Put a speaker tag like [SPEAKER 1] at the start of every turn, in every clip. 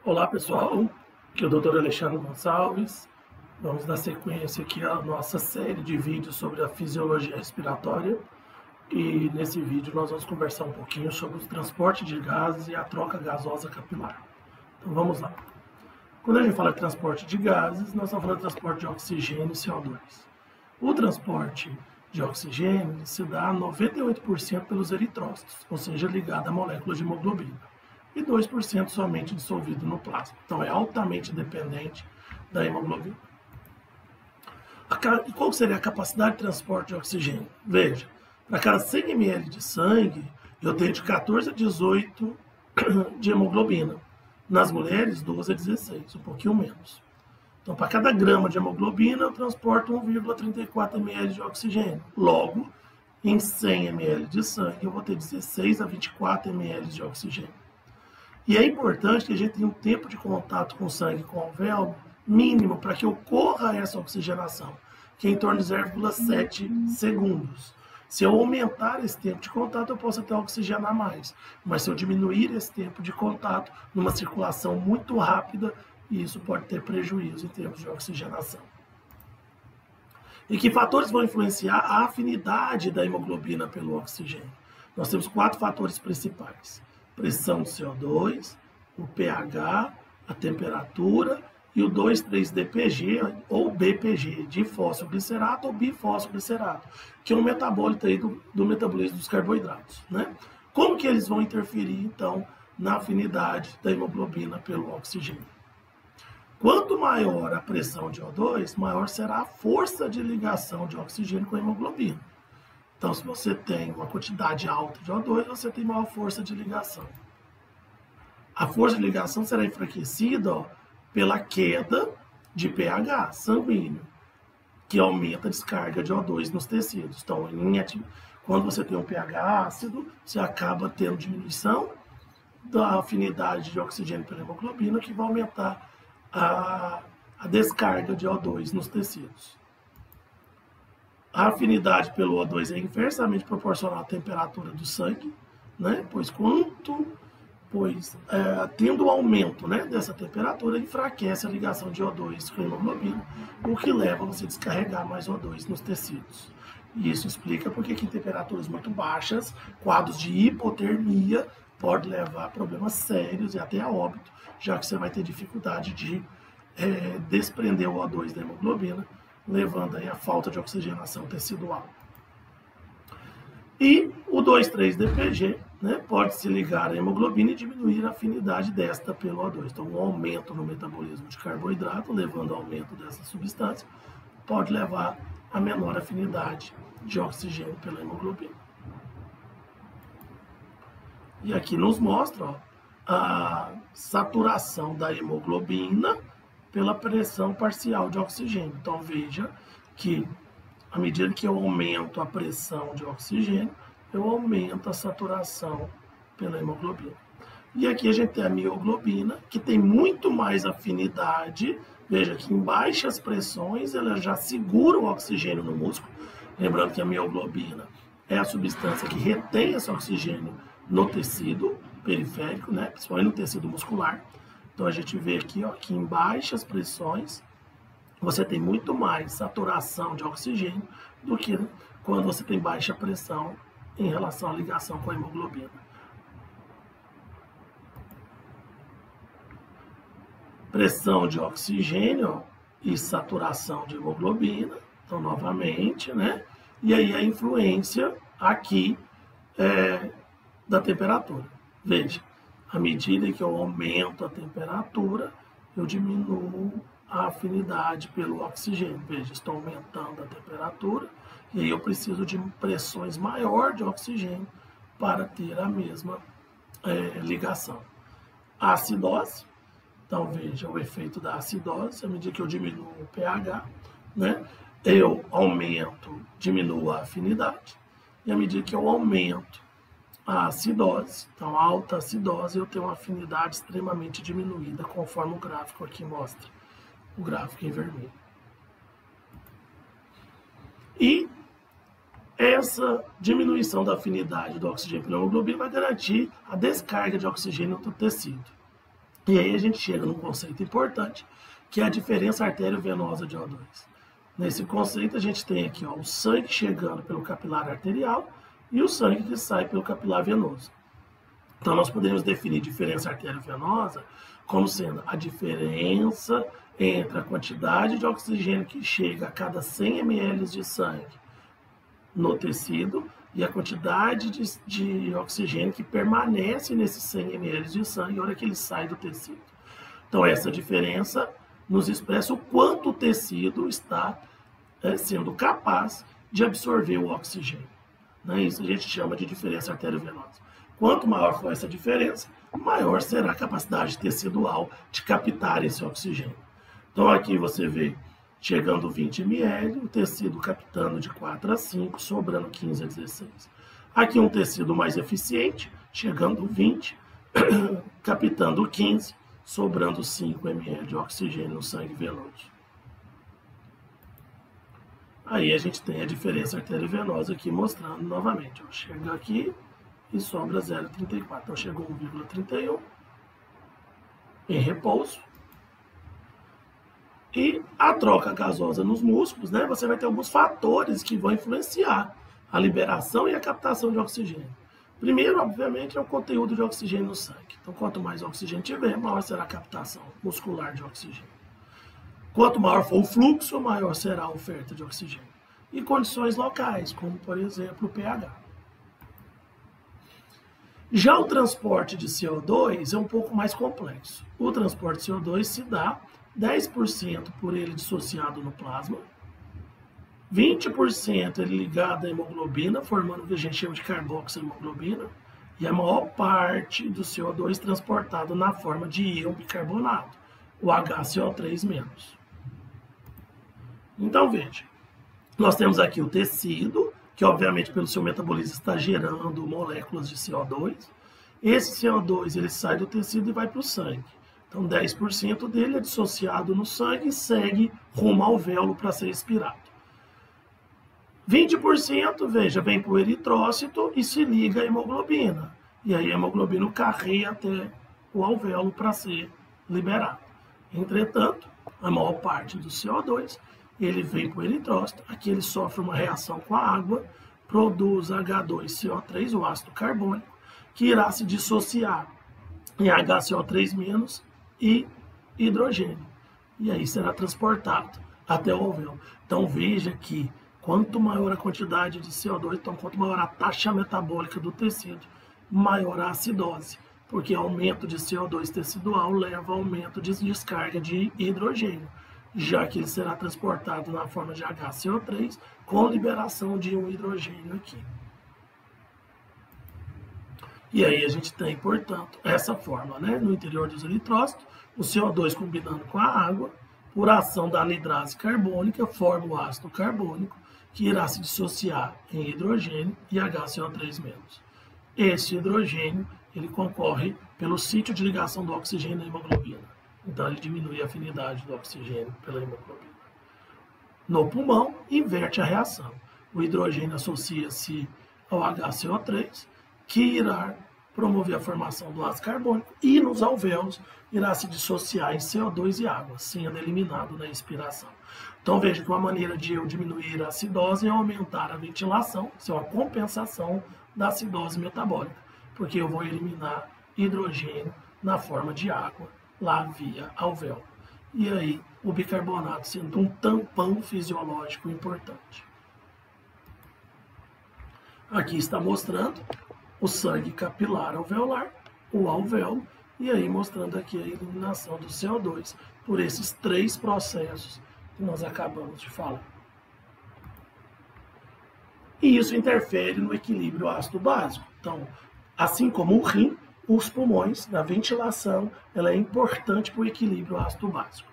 [SPEAKER 1] Olá pessoal, aqui é o Dr. Alexandre Gonçalves. Vamos dar sequência aqui à nossa série de vídeos sobre a fisiologia respiratória. E nesse vídeo nós vamos conversar um pouquinho sobre o transporte de gases e a troca gasosa capilar. Então vamos lá. Quando a gente fala de transporte de gases, nós estamos falando de transporte de oxigênio e CO2. O transporte de oxigênio se dá 98% pelos eritrócitos, ou seja, ligado à molécula de hemoglobina, e 2% somente dissolvido no plasma. Então é altamente dependente da hemoglobina. E qual seria a capacidade de transporte de oxigênio? Veja, para cada 100 ml de sangue, eu tenho de 14 a 18 de hemoglobina. Nas mulheres, 12 a 16, um pouquinho menos. Então, para cada grama de hemoglobina, eu transporto 1,34 ml de oxigênio. Logo, em 100 ml de sangue, eu vou ter 16 a 24 ml de oxigênio. E é importante que a gente tenha um tempo de contato com o sangue com o alvéolo mínimo para que ocorra essa oxigenação, que é em torno de 0,7 segundos. Se eu aumentar esse tempo de contato, eu posso até oxigenar mais. Mas se eu diminuir esse tempo de contato numa circulação muito rápida, isso pode ter prejuízo em termos de oxigenação. E que fatores vão influenciar a afinidade da hemoglobina pelo oxigênio? Nós temos 4 fatores principais: pressão de CO2, o pH, a temperatura e o 2,3-DPG ou BPG, difosfoglicerato ou bifosfoglicerato, que é um metabólito aí do metabolismo dos carboidratos, né? Como que eles vão interferir, então, na afinidade da hemoglobina pelo oxigênio? Quanto maior a pressão de O2, maior será a força de ligação de oxigênio com a hemoglobina. Então, se você tem uma quantidade alta de O2, você tem maior força de ligação. A força de ligação será enfraquecida pela queda de pH sanguíneo, que aumenta a descarga de O2 nos tecidos. Então, quando você tem um pH ácido, você acaba tendo diminuição da afinidade de oxigênio pela hemoglobina, que vai aumentar a descarga de O2 nos tecidos. A afinidade pelo O2 é inversamente proporcional à temperatura do sangue, né? Tendo o aumento, né, dessa temperatura, enfraquece a ligação de O2 com a hemoglobina, o que leva a você a descarregar mais O2 nos tecidos. E isso explica porque que em temperaturas muito baixas, quadros de hipotermia pode levar a problemas sérios e até a óbito, já que você vai ter dificuldade de desprender o O2 da hemoglobina, levando aí a falta de oxigenação tecidual. E o 2,3-DPG, né, pode se ligar à hemoglobina e diminuir a afinidade desta pelo O2. Então, um aumento no metabolismo de carboidrato, levando ao aumento dessa substância, pode levar a menor afinidade de oxigênio pela hemoglobina. E aqui nos mostra a saturação da hemoglobina pela pressão parcial de oxigênio. Então, veja que à medida que eu aumento a pressão de oxigênio, eu aumento a saturação pela hemoglobina. E aqui a gente tem a mioglobina, que tem muito mais afinidade. Veja que em baixas pressões ela já segura o oxigênio no músculo. Lembrando que a mioglobina é a substância que retém esse oxigênio no tecido periférico, né, principalmente no tecido muscular. Então a gente vê aqui, ó, que em baixas pressões você tem muito mais saturação de oxigênio do que quando você tem baixa pressão em relação à ligação com a hemoglobina. Pressão de oxigênio e saturação de hemoglobina, então novamente, né? E aí a influência aqui da temperatura. Veja, à medida que eu aumento a temperatura, eu diminuo a afinidade pelo oxigênio. Veja, estou aumentando a temperatura e aí eu preciso de pressões maiores de oxigênio para ter a mesma ligação. A acidose, então veja o efeito da acidose, à medida que eu diminuo o pH, né, eu diminuo a afinidade, e à medida que eu aumento a acidose, então a alta acidose, eu tenho uma afinidade extremamente diminuída, conforme o gráfico aqui mostra. O gráfico em vermelho. E essa diminuição da afinidade do oxigênio pela hemoglobina vai garantir a descarga de oxigênio do tecido. E aí a gente chega num conceito importante, que é a diferença arteriovenosa de O2. Nesse conceito, a gente tem aqui o sangue chegando pelo capilar arterial e o sangue que sai pelo capilar venoso. Então, nós podemos definir diferença arteriovenosa como sendo a diferença entre a quantidade de oxigênio que chega a cada 100 ml de sangue no tecido e a quantidade de oxigênio que permanece nesses 100 ml de sangue na hora que ele sai do tecido. Então, essa diferença nos expressa o quanto o tecido está sendo capaz de absorver o oxigênio. Isso a gente chama de diferença arteriovenosa. Quanto maior for essa diferença, maior será a capacidade tecidual de captar esse oxigênio. Então aqui você vê chegando 20 ml, o tecido captando de 4 a 5, sobrando 15 a 16. Aqui um tecido mais eficiente, chegando 20, captando 15, sobrando 5 ml de oxigênio no sangue venoso. Aí a gente tem a diferença arteriovenosa aqui mostrando novamente. Chega aqui e sobra 0,34. Então chegou 1,31 em repouso. E a troca gasosa nos músculos, você vai ter alguns fatores que vão influenciar a liberação e a captação de oxigênio. Primeiro, obviamente, é o conteúdo de oxigênio no sangue. Então, quanto mais oxigênio tiver, maior será a captação muscular de oxigênio. Quanto maior for o fluxo, maior será a oferta de oxigênio. E condições locais, como, por exemplo, o pH. Já o transporte de CO2 é um pouco mais complexo. O transporte de CO2 se dá 10% por ele dissociado no plasma, 20% ele ligado à hemoglobina, formando o que a gente chama de carboxihemoglobina, e a maior parte do CO2 transportado na forma de íon bicarbonato, o HCO3-. Então, veja, nós temos aqui o tecido, que obviamente pelo seu metabolismo está gerando moléculas de CO2. Esse CO2 ele sai do tecido e vai para o sangue. Então 10% dele é dissociado no sangue e segue rumo ao alvéolo para ser expirado. 20%, veja, vem para o eritrócito e se liga à hemoglobina. E aí a hemoglobina carrega até o alvéolo para ser liberado. Entretanto, a maior parte do CO2 ele vem para o eritrócito, aqui ele sofre uma reação com a água, produz H2CO3, o ácido carbônico, que irá se dissociar em HCO3- e hidrogênio. E aí será transportado até o alvéolo. Então veja que quanto maior a quantidade de CO2, então quanto maior a taxa metabólica do tecido, maior a acidose, porque aumento de CO2 tecidual leva a aumento de descarga de hidrogênio, já que ele será transportado na forma de HCO3 com liberação de um hidrogênio aqui. E aí a gente tem, portanto, essa fórmula, no interior dos eritrócitos, o CO2 combinando com a água, por ação da anidrase carbônica, forma o ácido carbônico, que irá se dissociar em hidrogênio e HCO3-. Esse hidrogênio, ele concorre pelo sítio de ligação do oxigênio na hemoglobina. Então, ele diminui a afinidade do oxigênio pela hemoglobina. No pulmão, inverte a reação. O hidrogênio associa-se ao HCO3, que irá promover a formação do ácido carbônico, e nos alvéolos irá se dissociar em CO2 e água, sendo eliminado na expiração. Então veja que uma maneira de eu diminuir a acidose é aumentar a ventilação, isso é uma compensação da acidose metabólica, porque eu vou eliminar hidrogênio na forma de água, lá via alvéolo. E aí o bicarbonato sendo um tampão fisiológico importante. Aqui está mostrando o sangue capilar alveolar, o alvéolo, e aí mostrando aqui a eliminação do CO2 por esses 3 processos que nós acabamos de falar. E isso interfere no equilíbrio ácido-básico. Então, assim como o rim, os pulmões, na ventilação, ela é importante para o equilíbrio ácido-básico.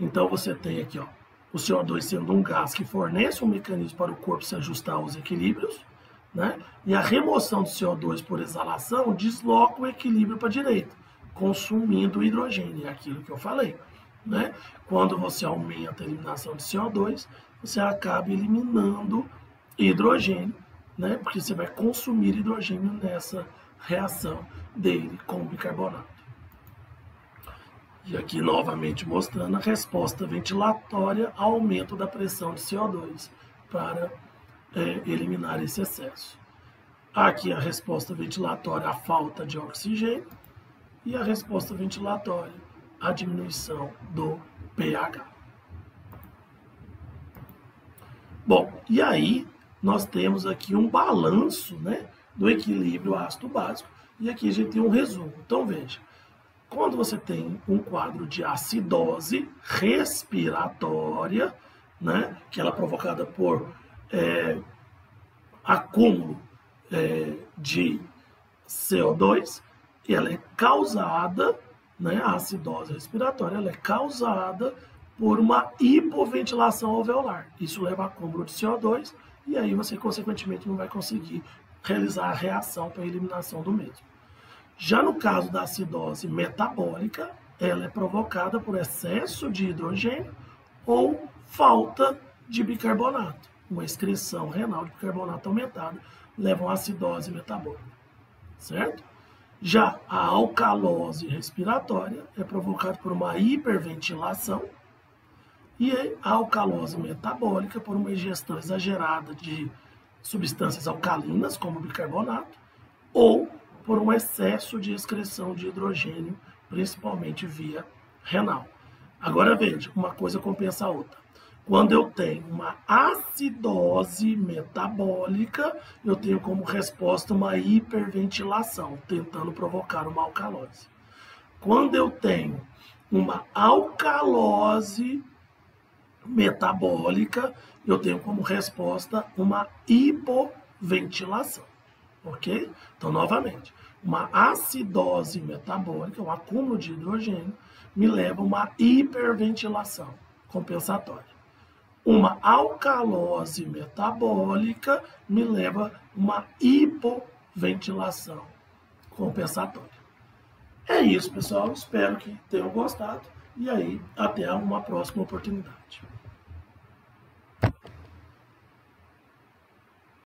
[SPEAKER 1] Então, você tem aqui o CO2 sendo um gás que fornece um mecanismo para o corpo se ajustar aos equilíbrios, e a remoção do CO2 por exalação desloca o equilíbrio para a direita, consumindo hidrogênio, é aquilo que eu falei. Quando você aumenta a eliminação de CO2, você acaba eliminando hidrogênio, porque você vai consumir hidrogênio nessa reação dele com o bicarbonato. E aqui novamente mostrando a resposta ventilatória ao aumento da pressão de CO2 para eliminar esse excesso. Aqui a resposta ventilatória à falta de oxigênio e a resposta ventilatória à diminuição do pH. Bom, e aí nós temos aqui um balanço, né, do equilíbrio ácido básico e aqui a gente tem um resumo. Então veja, quando você tem um quadro de acidose respiratória, né, que ela é provocada por acúmulo de CO2, ela é causada, né, a acidose respiratória, ela é causada por uma hipoventilação alveolar. Isso leva a acúmulo de CO2 e aí você, consequentemente, não vai conseguir realizar a reação para a eliminação do mesmo. Já no caso da acidose metabólica, ela é provocada por excesso de hidrogênio ou falta de bicarbonato. Uma excreção renal de bicarbonato aumentada leva a uma acidose metabólica, certo? Já a alcalose respiratória é provocada por uma hiperventilação e a alcalose metabólica por uma ingestão exagerada de substâncias alcalinas, como bicarbonato, ou por um excesso de excreção de hidrogênio, principalmente via renal. Agora veja, uma coisa compensa a outra. Quando eu tenho uma acidose metabólica, eu tenho como resposta uma hiperventilação, tentando provocar uma alcalose. Quando eu tenho uma alcalose metabólica, eu tenho como resposta uma hipoventilação. Ok? Então, novamente, uma acidose metabólica, um acúmulo de hidrogênio, me leva a uma hiperventilação compensatória. Uma alcalose metabólica me leva a uma hipoventilação compensatória. É isso, pessoal. Espero que tenham gostado. E aí, até uma próxima oportunidade.